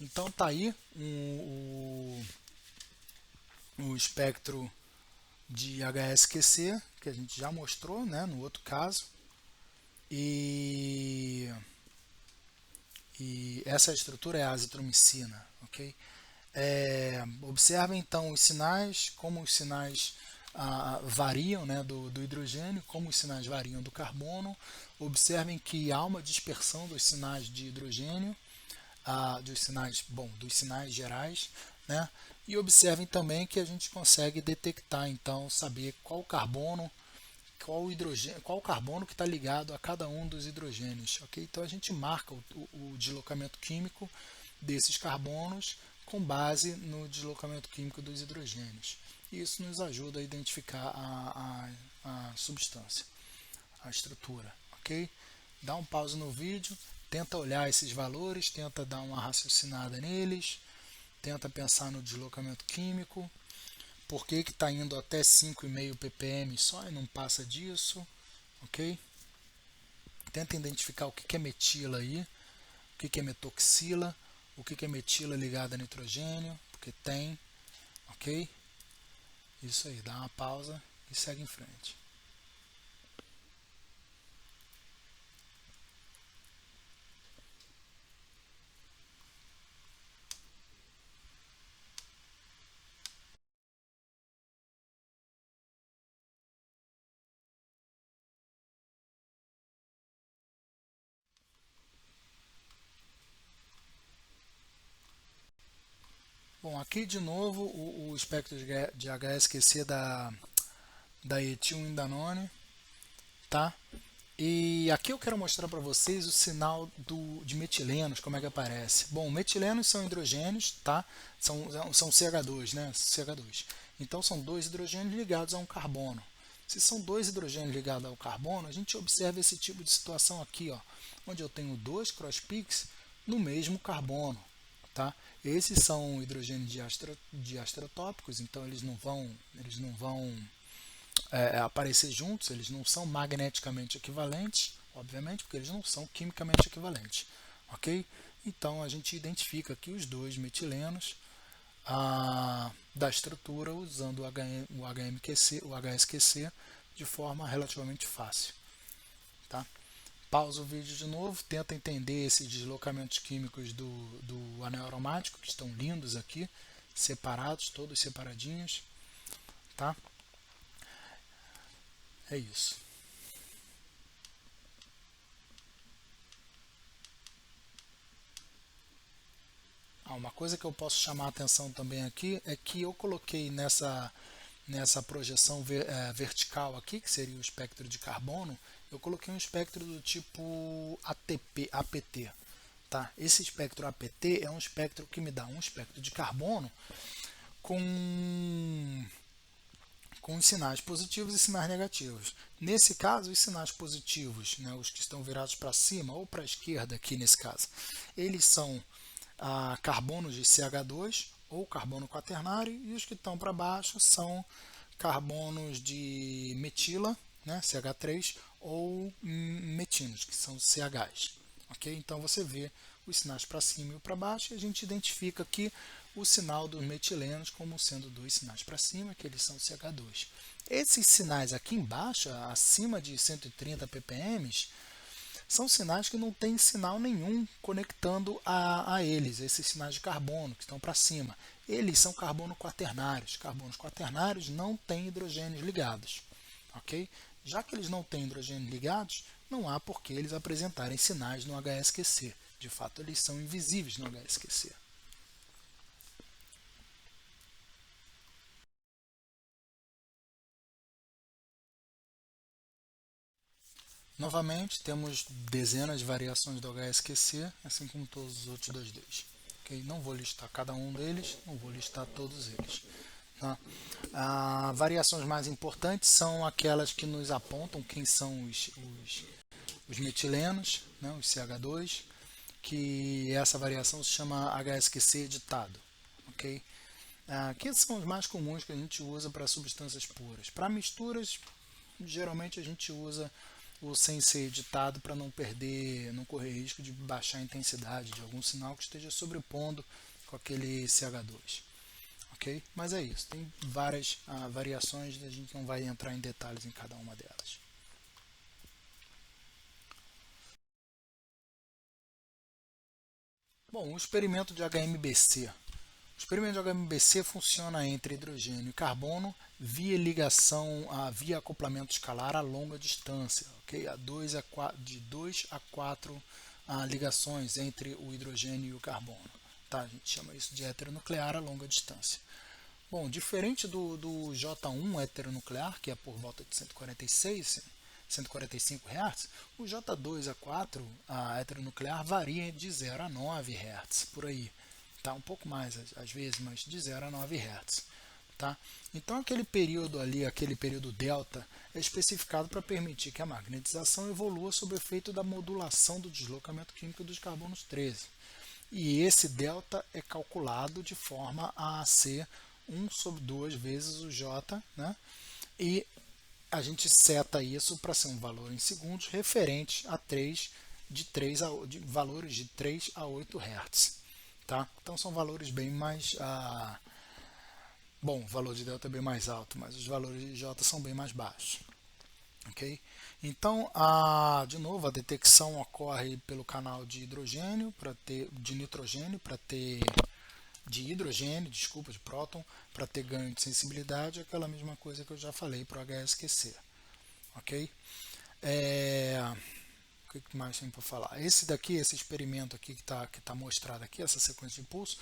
Então tá aí o espectro de HSQC, que a gente já mostrou, né, no outro caso. E essa estrutura é a azitromicina. Ok? Observem então os sinais, como os sinais variam, né, do hidrogênio, como os sinais variam do carbono. Observem que há uma dispersão dos sinais de hidrogênio, dos sinais gerais, né? E observem também que a gente consegue detectar, então, saber qual carbono, qual carbono que está ligado a cada um dos hidrogênios. Okay? Então a gente marca o deslocamento químico desses carbonos com base no deslocamento químico dos hidrogênios. E isso nos ajuda a identificar a substância, a estrutura. Okay? Dá um pause no vídeo, tenta olhar esses valores, tenta dar uma raciocinada neles, tenta pensar no deslocamento químico, por que está indo até 5,5 ppm só e não passa disso, ok? Tenta identificar o que é metila aí, que é metoxila, o que é metila ligada a nitrogênio, porque tem, ok? Isso aí, dá uma pausa e segue em frente. Bom, aqui de novo o espectro de HSQC da etilindanoone, tá? E aqui eu quero mostrar para vocês o sinal de metilenos, como é que aparece. Bom, metilenos são hidrogênios, tá? São CH2, né? CH2. Então são dois hidrogênios ligados a um carbono. Se são dois hidrogênios ligados ao carbono, a gente observa esse tipo de situação aqui, ó, onde eu tenho dois cross-peaks no mesmo carbono, tá? Esses são hidrogênios diastrotópicos, então eles não vão aparecer juntos, eles não são magneticamente equivalentes, obviamente, porque eles não são quimicamente equivalentes, ok? Então a gente identifica aqui os dois metilenos da estrutura usando o HSQC de forma relativamente fácil, tá? Pausa o vídeo de novo, tenta entender esses deslocamentos químicos do anel aromático, que estão lindos aqui, separados, todos separadinhos, tá? É isso. Uma coisa que eu posso chamar a atenção também aqui é que eu coloquei nessa projeção vertical aqui, que seria o espectro de carbono, eu coloquei um espectro do tipo APT. Tá? Esse espectro APT é um espectro que me dá um espectro de carbono com sinais positivos e sinais negativos. Nesse caso, os sinais positivos, né, os que estão virados para cima ou para a esquerda aqui nesse caso, eles são carbonos de CH2 ou carbono quaternário, e os que estão para baixo são carbonos de metila, né, CH3, ou metinos, que são CHs. Okay? Então você vê os sinais para cima e para baixo, e a gente identifica aqui o sinal dos metilenos como sendo dois sinais para cima, que eles são CH2. Esses sinais aqui embaixo, acima de 130 ppm, são sinais que não tem sinal nenhum conectando a eles, esses sinais de carbono que estão para cima. Eles são carbono quaternários. Carbonos quaternários não têm hidrogênios ligados. Ok? Já que eles não têm hidrogênios ligados, não há por que eles apresentarem sinais no HSQC. De fato, eles são invisíveis no HSQC. Novamente, temos dezenas de variações do HSQC, assim como todos os outros 2Ds. Okay? Não vou listar cada um deles, não vou listar todos eles. Tá? Variações mais importantes são aquelas que nos apontam quem são os metilenos, né, os CH2, que essa variação se chama HSQC editado. Okay? Que são os mais comuns que a gente usa para substâncias puras. Para misturas, geralmente a gente usa o sem ser editado para não perder, não correr risco de baixar a intensidade de algum sinal que esteja sobrepondo com aquele CH2. Ok? Mas é isso, tem várias variações, a gente não vai entrar em detalhes em cada uma delas. Bom, o experimento de HMBC. O experimento de HMBC funciona entre hidrogênio e carbono via ligação, via acoplamento escalar a longa distância, okay? De 2 a 4 ligações entre o hidrogênio e o carbono. Tá? A gente chama isso de heteronuclear a longa distância. Bom, diferente do J1 heteronuclear, que é por volta de 145 Hz, o J2 a 4 heteronuclear varia de 0 a 9 Hz, por aí. Tá? Um pouco mais às vezes, mas de 0 a 9 Hz. Tá? Então aquele período ali, aquele período delta, é especificado para permitir que a magnetização evolua sob o efeito da modulação do deslocamento químico dos carbonos 13. E esse delta é calculado de forma a ser 1 sobre 2 vezes o J, né? E a gente seta isso para ser um valor em segundos referente a 3 de valores de 3 a 8 Hz. Tá? Então são valores bem mais. Bom, o valor de delta é bem mais alto, mas os valores de J são bem mais baixos. Ok? Então, de novo, a detecção ocorre pelo canal de hidrogênio para ter de nitrogênio para ter de hidrogênio, desculpa, de próton, para ter ganho de sensibilidade, aquela mesma coisa que eu já falei para o HSQC. Ok? O que mais tem para falar? Esse daqui, esse experimento aqui que tá mostrado aqui, essa sequência de impulso,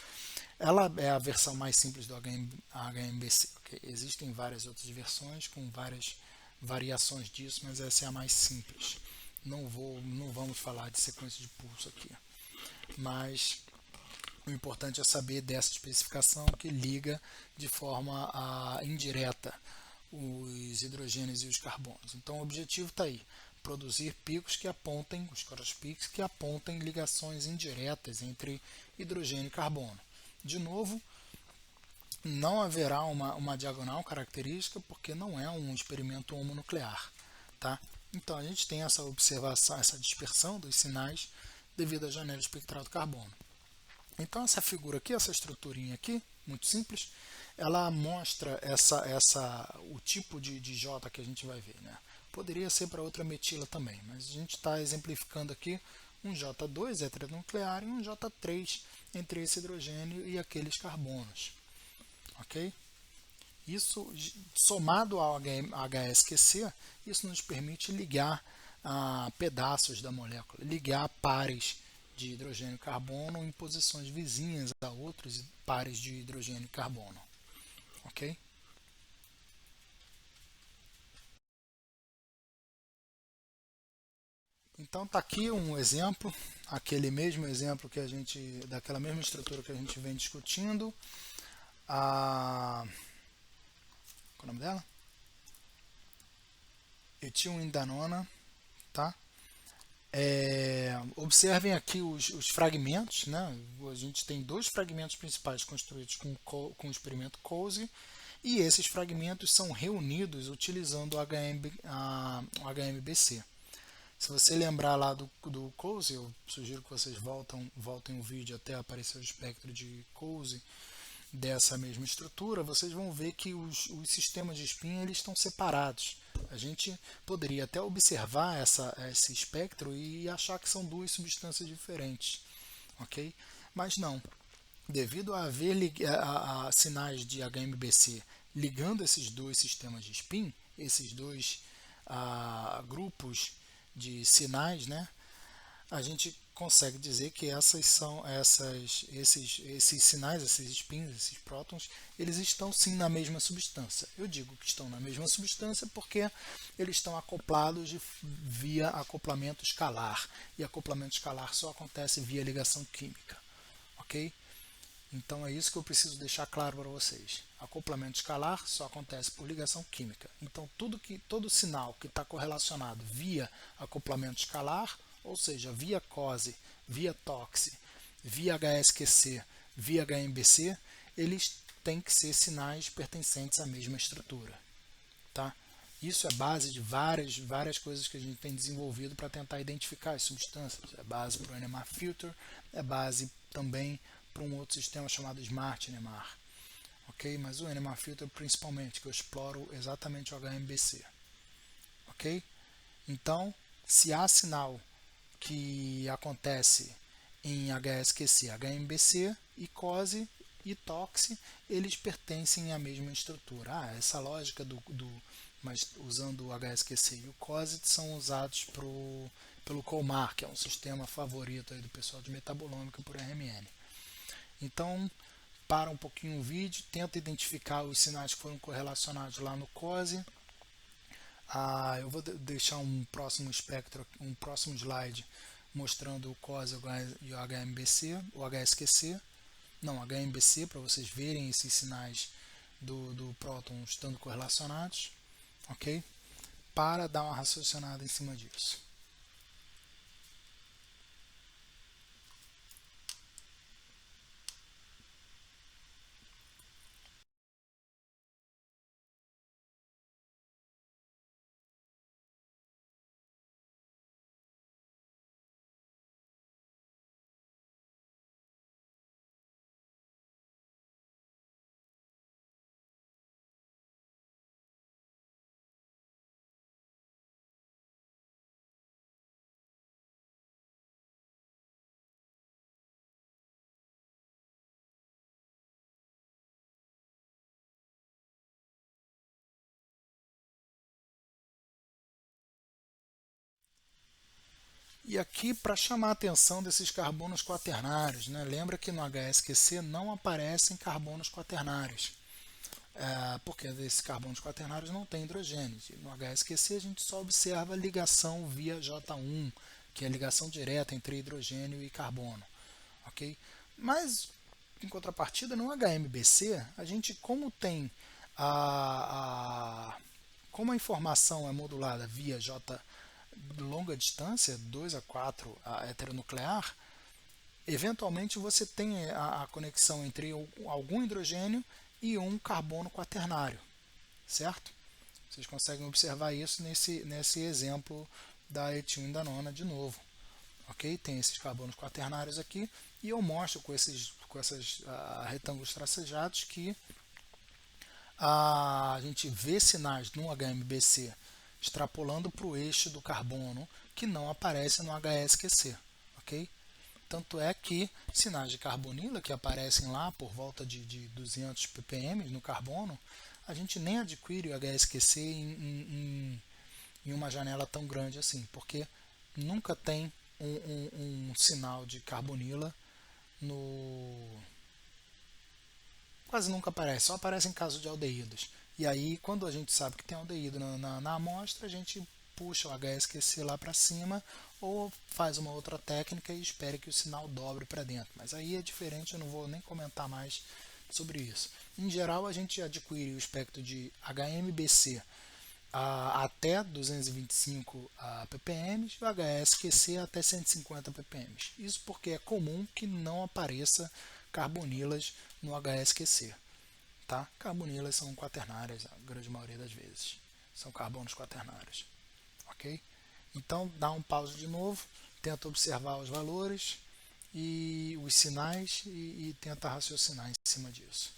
ela é a versão mais simples do HMBC. Okay? Existem várias outras versões com várias variações disso, mas essa é a mais simples. Não vamos falar de sequência de pulso aqui, mas o importante é saber dessa especificação que liga de forma indireta os hidrogênios e os carbonos. Então o objetivo está aí, produzir picos que apontem, os cross peaks que apontem ligações indiretas entre hidrogênio e carbono. De novo, não haverá uma diagonal característica porque não é um experimento homonuclear. Tá? Então a gente tem essa observação, essa dispersão dos sinais devido à janela espectral do carbono. Então essa figura aqui, essa estruturinha aqui, muito simples, ela mostra o tipo de J que a gente vai ver. Né? Poderia ser para outra metila também, mas a gente está exemplificando aqui um J2 heteronuclear e um J3 entre esse hidrogênio e aqueles carbonos. Ok? Isso, somado ao HSQC, isso nos permite ligar pedaços da molécula, ligar pares de hidrogênio e carbono em posições vizinhas a outros pares de hidrogênio e carbono. Ok? Então tá aqui um exemplo, aquele mesmo exemplo que a gente, daquela mesma estrutura que a gente vem discutindo. Qual é o nome dela? Etilmindanona, tá? Observem aqui os fragmentos, né? A gente tem dois fragmentos principais construídos com o experimento Coase e esses fragmentos são reunidos utilizando o HMBC. Se você lembrar lá do Coase, eu sugiro que vocês voltem o vídeo até aparecer o espectro de Coase dessa mesma estrutura, vocês vão ver que os sistemas de spin eles estão separados. A gente poderia até observar esse espectro e achar que são duas substâncias diferentes, ok? Mas não. Devido a haver sinais de HMBC ligando esses dois sistemas de spin, esses dois grupos de sinais, né, a gente consegue dizer que esses sinais, esses spins, esses prótons, eles estão sim na mesma substância. Eu digo que estão na mesma substância porque eles estão acoplados via acoplamento escalar. E acoplamento escalar só acontece via ligação química. Ok? Então é isso que eu preciso deixar claro para vocês. Acoplamento escalar só acontece por ligação química. Então todo sinal que está correlacionado via acoplamento escalar, ou seja, via COSE, via TOXE, via HSQC, via HMBC, eles têm que ser sinais pertencentes à mesma estrutura. Tá? Isso é base de várias coisas que a gente tem desenvolvido para tentar identificar as substâncias. É base para o NMR Filter, é base também para um outro sistema chamado Smart NMR. Ok? Mas o NMR Filter principalmente, que eu exploro exatamente o HMBC. Ok? Então, se há sinal que acontece em HSQC, HMBC e COSE e TOXE, eles pertencem à mesma estrutura. Essa lógica mas usando o HSQC e o COSE são usados pelo Colmar, que é um sistema favorito aí do pessoal de metabolômica por RMN. Então, para um pouquinho o vídeo, tenta identificar os sinais que foram correlacionados lá no COSE. Eu vou deixar um próximo espectro, um próximo slide mostrando o COSE e o HMBC, o HSQC, não, HMBC, para vocês verem esses sinais do próton estando correlacionados, ok? Para dar uma raciocinada em cima disso. E aqui para chamar a atenção desses carbonos quaternários, né? Lembra que no HSQC não aparecem carbonos quaternários, porque esses carbonos quaternários não têm hidrogênio. No HSQC a gente só observa a ligação via J1, que é a ligação direta entre hidrogênio e carbono, ok? Mas em contrapartida no HMBC a gente como a informação é modulada via J longa distância, 2 a 4 a heteronuclear, eventualmente você tem a conexão entre algum hidrogênio e um carbono quaternário, certo? Vocês conseguem observar isso nesse exemplo da etilindanoona de novo. Ok? Tem esses carbonos quaternários aqui e eu mostro com esses retângulos tracejados que a gente vê sinais no HMBC extrapolando para o eixo do carbono que não aparece no HSQC, ok? Tanto é que sinais de carbonila que aparecem lá por volta de 200 ppm no carbono, a gente nem adquire o HSQC em uma janela tão grande assim, porque nunca tem um sinal de carbonila no... Quase nunca aparece, só aparece em caso de aldeídos. E aí, quando a gente sabe que tem aldeído na amostra, a gente puxa o HSQC lá para cima ou faz uma outra técnica e espera que o sinal dobre para dentro. Mas aí é diferente, eu não vou nem comentar mais sobre isso. Em geral, a gente adquire o espectro de HMBC até 225 ppm e o HSQC até 150 ppm. Isso porque é comum que não apareça carbonilas no HSQC. Tá? Carbonilas são quaternárias, a grande maioria das vezes. São carbonos quaternários. Ok? Então, dá um pause de novo, tenta observar os valores e os sinais e tenta raciocinar em cima disso.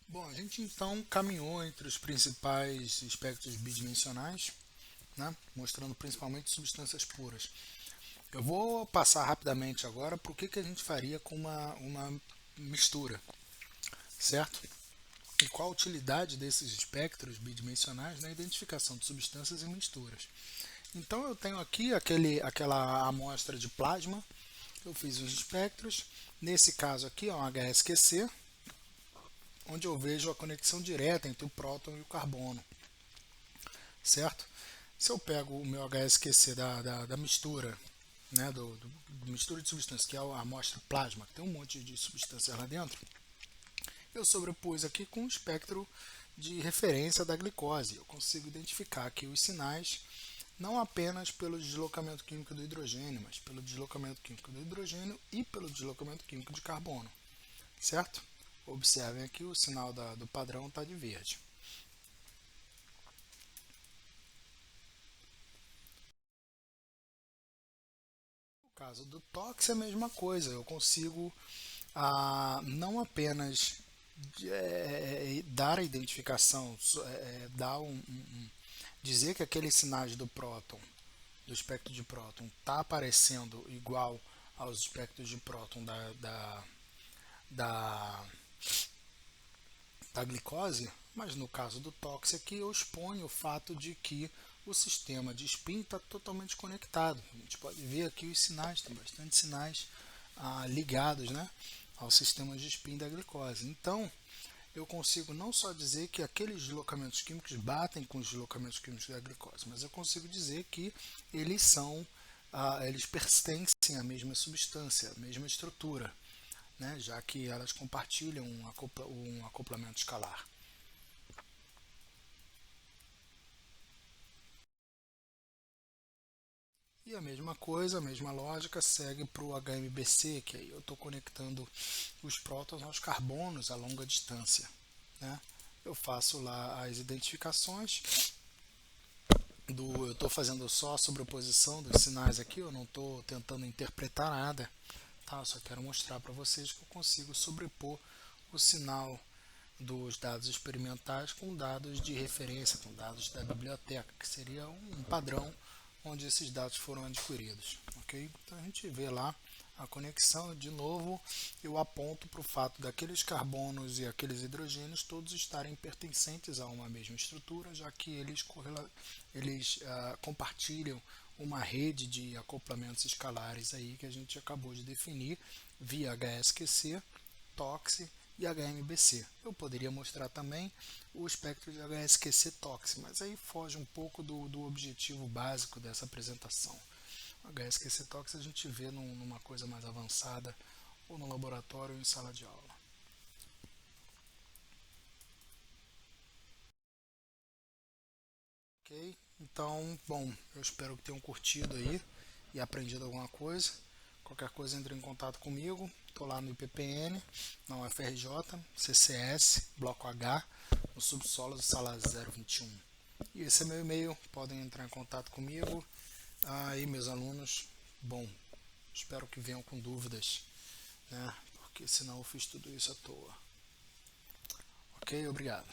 Bom, a gente então caminhou entre os principais espectros bidimensionais, né? Mostrando principalmente substâncias puras. Eu vou passar rapidamente agora para o que a gente faria com uma mistura, certo? E qual a utilidade desses espectros bidimensionais na identificação de substâncias e misturas. Então eu tenho aqui aquela amostra de plasma, eu fiz os espectros, nesse caso aqui é um HSQC, onde eu vejo a conexão direta entre o próton e o carbono, certo? Se eu pego o meu HSQC da mistura, né, do mistura de substâncias, que é a amostra plasma, que tem um monte de substâncias lá dentro, eu sobrepus aqui com o espectro de referência da glicose. Eu consigo identificar aqui os sinais, não apenas pelo deslocamento químico do hidrogênio, mas pelo deslocamento químico do hidrogênio e pelo deslocamento químico de carbono, certo? Observem aqui o sinal do padrão está de verde. No caso do TOX é a mesma coisa, eu consigo não apenas dar a identificação, dizer que aqueles sinais do próton, do espectro de próton, está aparecendo igual aos espectros de próton da, da glicose, mas no caso do TOX aqui eu exponho o fato de que o sistema de spin está totalmente conectado. A gente pode ver aqui os sinais, tem bastante sinais ligados, né, ao sistema de spin da glicose. Então, eu consigo não só dizer que aqueles deslocamentos químicos batem com os deslocamentos químicos da glicose, mas eu consigo dizer que eles eles pertencem à mesma substância, à mesma estrutura, né, já que elas compartilham um acoplamento escalar. E a mesma coisa, a mesma lógica segue para o HMBC, que aí eu estou conectando os prótons aos carbonos a longa distância, né? Eu faço lá as identificações, eu estou fazendo só a sobreposição dos sinais aqui, eu não estou tentando interpretar nada, tá? Eu só quero mostrar para vocês que eu consigo sobrepor o sinal dos dados experimentais com dados de referência, com dados da biblioteca, que seria um padrão onde esses dados foram adquiridos, ok? Então a gente vê lá a conexão, de novo, eu aponto para o fato daqueles carbonos e aqueles hidrogênios todos estarem pertencentes a uma mesma estrutura, já que eles compartilham uma rede de acoplamentos escalares aí que a gente acabou de definir via HSQC, TOXE e HMBC. Eu poderia mostrar também o espectro de HSQC TOXE, mas aí foge um pouco do objetivo básico dessa apresentação. O HSQC TOXE a gente vê numa coisa mais avançada, ou no laboratório ou em sala de aula. Ok? Então, bom, eu espero que tenham curtido aí e aprendido alguma coisa. Qualquer coisa, entre em contato comigo. Estou lá no IPPN, na UFRJ, CCS, Bloco H, no subsolo da sala 021. E esse é meu e-mail, podem entrar em contato comigo. Aí, meus alunos, bom, espero que venham com dúvidas, né? Porque senão eu fiz tudo isso à toa. Ok? Obrigado.